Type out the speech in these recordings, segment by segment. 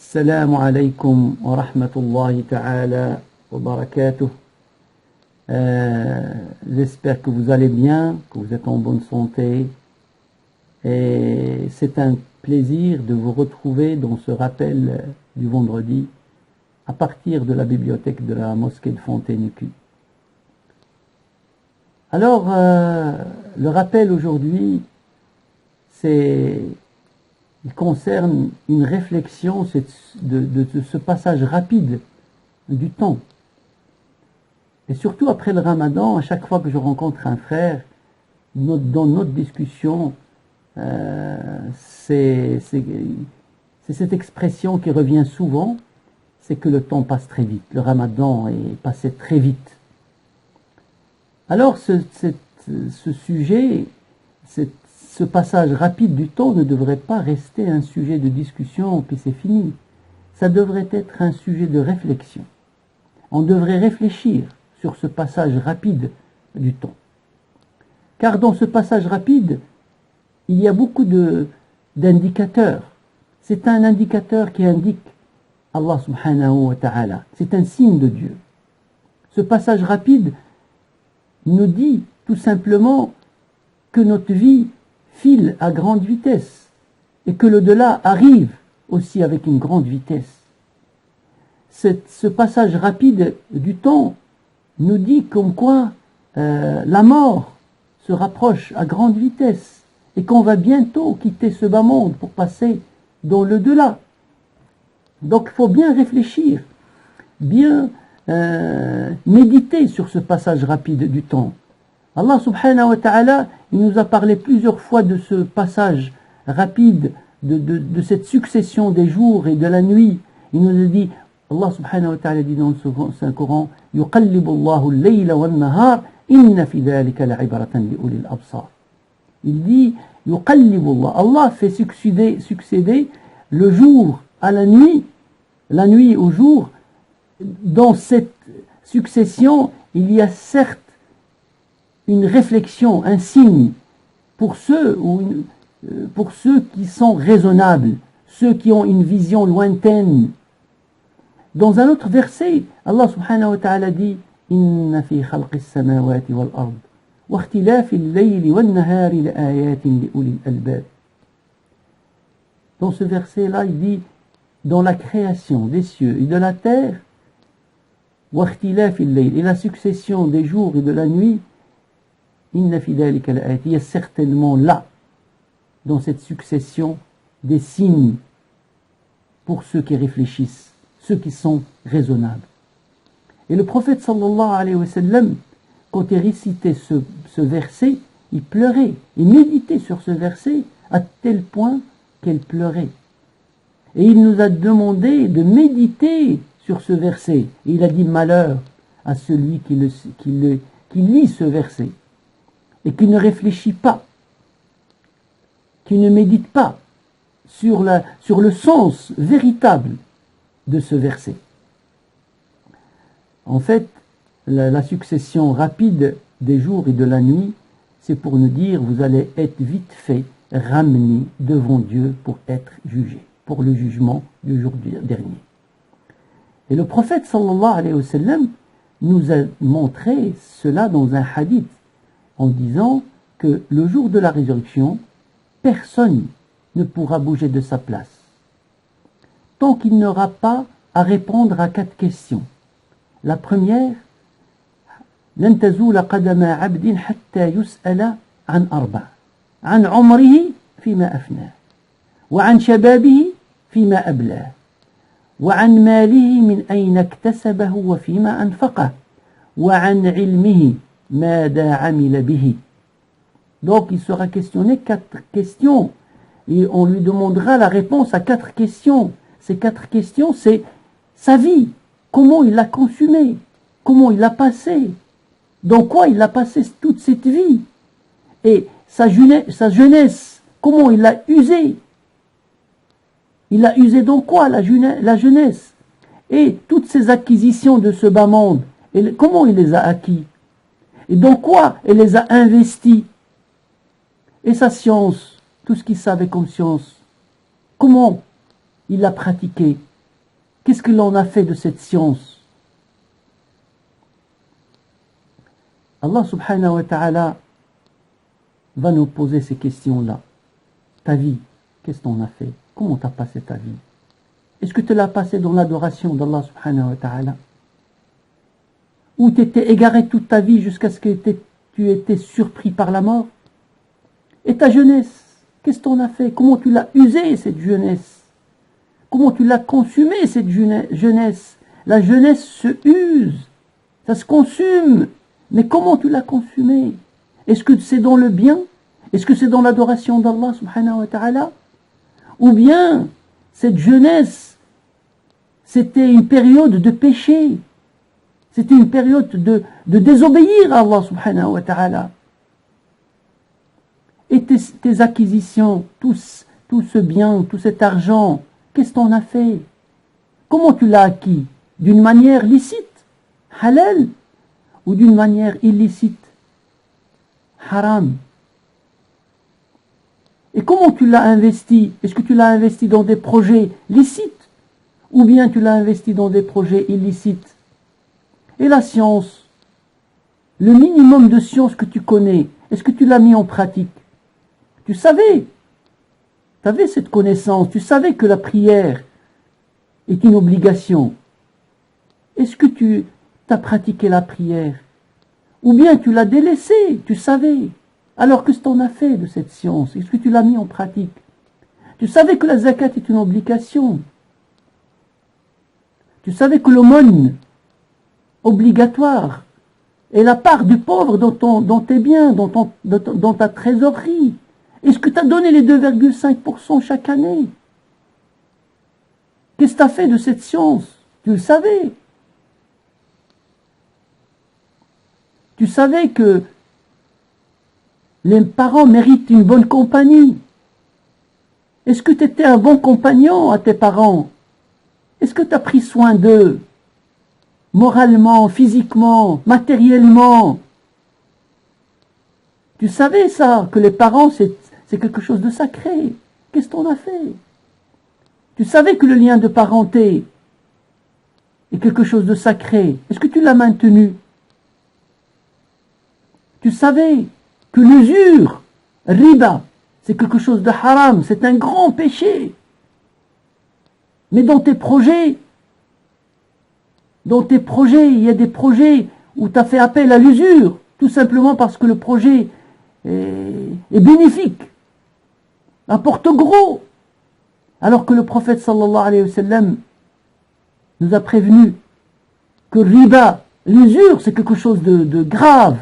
Assalamu alaikum wa rahmatullahi ta'ala wa barakatuh. J'espère que vous allez bien, que vous êtes en bonne santé. Et c'est un plaisir de vous retrouver dans ce rappel du vendredi à partir de la bibliothèque de la mosquée de Fontaine-Écu. Alors, le rappel aujourd'hui, il concerne une réflexion de ce passage rapide du temps. Et surtout après le Ramadan, à chaque fois que je rencontre un frère, dans notre discussion, c'est cette expression qui revient souvent, c'est que le temps passe très vite. Le Ramadan est passé très vite. Alors ce sujet, ce passage rapide du temps ne devrait pas rester un sujet de discussion puis c'est fini. Ça devrait être un sujet de réflexion. On devrait réfléchir sur ce passage rapide du temps. Car dans ce passage rapide, il y a beaucoup d'indicateurs. C'est un indicateur qui indique Allah subhanahu wa ta'ala. C'est un signe de Dieu. Ce passage rapide nous dit tout simplement que notre vie file à grande vitesse et que l'au-delà arrive aussi avec une grande vitesse. Ce passage rapide du temps nous dit comme quoi la mort se rapproche à grande vitesse et qu'on va bientôt quitter ce bas monde pour passer dans l'au-delà. Donc il faut bien réfléchir, bien méditer sur ce passage rapide du temps. Allah subhanahu wa ta'ala, il nous a parlé plusieurs fois de ce passage rapide, de cette succession des jours et de la nuit. Il nous a dit, Allah subhanahu wa ta'ala dit dans le Saint-Coran, يُقَلِّبُ اللَّهُ اللَّيْلَ وَالنَّهَارِ إِنَّ فِي ذَلِكَ لَعِبْرَةً لِأُولِي الْأَبْصَارِ. Il dit, يُقَلِّبُ اللَّهُ. Allah fait succéder le jour à la nuit au jour. Dans cette succession, il y a certes une réflexion, un signe pour ceux qui sont raisonnables, ceux qui ont une vision lointaine. Dans un autre verset, Allah subhanahu wa ta'ala dit Inna fi khalqis samawati wal ard wa ikhtilafil layli wan nahari la ayatin li ulil albab. Dans ce verset-là, il dit dans la création des cieux et de la terre, wa ikhtilafil layli, et la succession des jours et de la nuit, Inna fi dhalika la ayat, il y a certainement là, dans cette succession, des signes pour ceux qui réfléchissent, ceux qui sont raisonnables. Et le prophète sallallahu alayhi wa sallam, quand il récitait ce verset, il pleurait, il méditait sur ce verset à tel point qu'elle pleurait. Et il nous a demandé de méditer sur ce verset. Et il a dit malheur à celui qui lit ce verset et qui ne réfléchit pas, qui ne médite pas sur le sens véritable de ce verset. En fait, la succession rapide des jours et de la nuit, c'est pour nous dire, vous allez être vite fait ramenés devant Dieu pour être jugés, pour le jugement du jour dernier. Et le prophète sallallahu alayhi wa sallam nous a montré cela dans un hadith, en disant que le jour de la résurrection, personne ne pourra bouger de sa place, tant qu'il n'aura pas à répondre à 4 questions. La première, لن تزول قدم عبد حتى يسأل عن 4 عن عمره فيما أفناه وعن شبابه فيما أبلاه وعن ماله من أين اكتسبه وفيما أنفقه وعن علمه ماذا عمل به. Donc il sera questionné 4 questions et on lui demandera la réponse à 4 questions. Ces 4 questions, c'est sa vie, comment il l'a consumée, comment il l'a passée, dans quoi il a passé toute cette vie, et sa jeunesse, comment il l'a usée. Il a usé dans quoi la jeunesse, et toutes ces acquisitions de ce bas monde, et comment il les a acquis, et dans quoi il les a investis, et sa science, tout ce qu'il savait comme science, comment il l'a pratiqué, Qu'est-ce que l'on a fait de cette science? Allah subhanahu wa ta'ala va nous poser ces questions-là. Ta vie, qu'est-ce qu'on a fait? Comment tu as passé ta vie? Est-ce que tu l'as passé dans l'adoration d'Allah subhanahu wa ta'ala? Ou tu étais égaré toute ta vie jusqu'à ce que tu étais surpris par la mort? Et ta jeunesse, qu'est-ce qu'on a fait? Comment tu l'as usée, cette jeunesse? Comment tu l'as consumée, cette jeunesse? La jeunesse se use, ça se consume. Mais comment tu l'as consumée? Est-ce que c'est dans le bien? Est-ce que c'est dans l'adoration d'Allah subhanahu wa ta'ala? Ou bien, cette jeunesse, c'était une période de péché. C'était une période de désobéir à Allah subhanahu wa ta'ala. Et tes acquisitions, tout ce bien, tout cet argent, qu'est-ce qu'on a fait? Comment tu l'as acquis? D'une manière licite, halal, ou d'une manière illicite, haram? Et comment tu l'as investi? Est-ce que tu l'as investi dans des projets licites? Ou bien tu l'as investi dans des projets illicites? Et la science, le minimum de science que tu connais, est-ce que tu l'as mis en pratique? Tu savais cette connaissance, tu savais que la prière est une obligation. Est-ce que tu as pratiqué la prière? Ou bien tu l'as délaissée, tu savais. Alors qu'est-ce que tu en as fait de cette science? Est-ce que tu l'as mis en pratique? Tu savais que la zakat est une obligation. Tu savais que l'aumône obligatoire est la part du pauvre dans tes biens, dans ta trésorerie. Est-ce que tu as donné les 2,5% chaque année? Qu'est-ce que tu as fait de cette science? Tu le savais. Tu savais que les parents méritent une bonne compagnie. Est-ce que tu étais un bon compagnon à tes parents? Est-ce que tu as pris soin d'eux? Moralement, physiquement, matériellement? Tu savais ça, que les parents, c'est quelque chose de sacré. Qu'est-ce qu'on a fait? Tu savais que le lien de parenté est quelque chose de sacré. Est-ce que tu l'as maintenu? Tu savais que l'usure, riba, c'est quelque chose de haram, c'est un grand péché. Mais dans tes projets, il y a des projets où tu as fait appel à l'usure, tout simplement parce que le projet est bénéfique, apporte gros. Alors que le prophète sallallahu alayhi wa sallam nous a prévenu que riba, l'usure, c'est quelque chose de grave.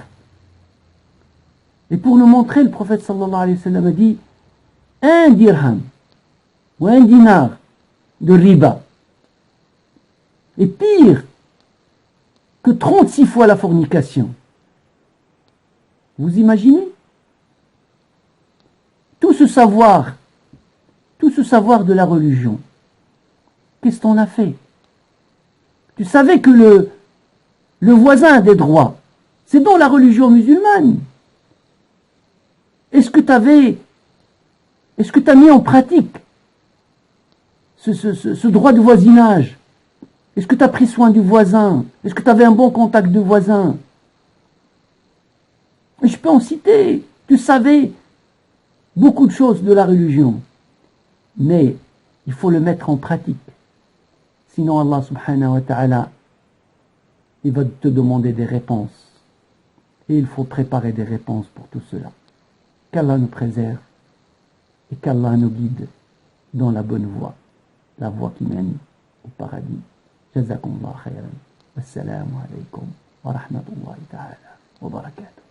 Et pour nous montrer, le prophète sallallahu alayhi wa sallam a dit, un dirham ou un dinar de riba est pire que 36 fois la fornication. Vous imaginez? Tout ce savoir de la religion, qu'est-ce qu'on a fait? Tu savais que le voisin a des droits. C'est dans la religion musulmane. Est-ce que tu as mis en pratique ce droit de voisinage? Est-ce que tu as pris soin du voisin? Est-ce que tu avais un bon contact de voisin? Et je peux en citer. Tu savais beaucoup de choses de la religion. Mais il faut le mettre en pratique. Sinon Allah subhanahu wa ta'ala, il va te demander des réponses. Et il faut préparer des réponses pour tout cela. Qu'Allah nous préserve et qu'Allah nous guide dans la bonne voie, la voie qui mène au paradis. Jazakumullah khairan. Wassalamu alaikum wa rahmatullahi ta'ala wa barakatuh.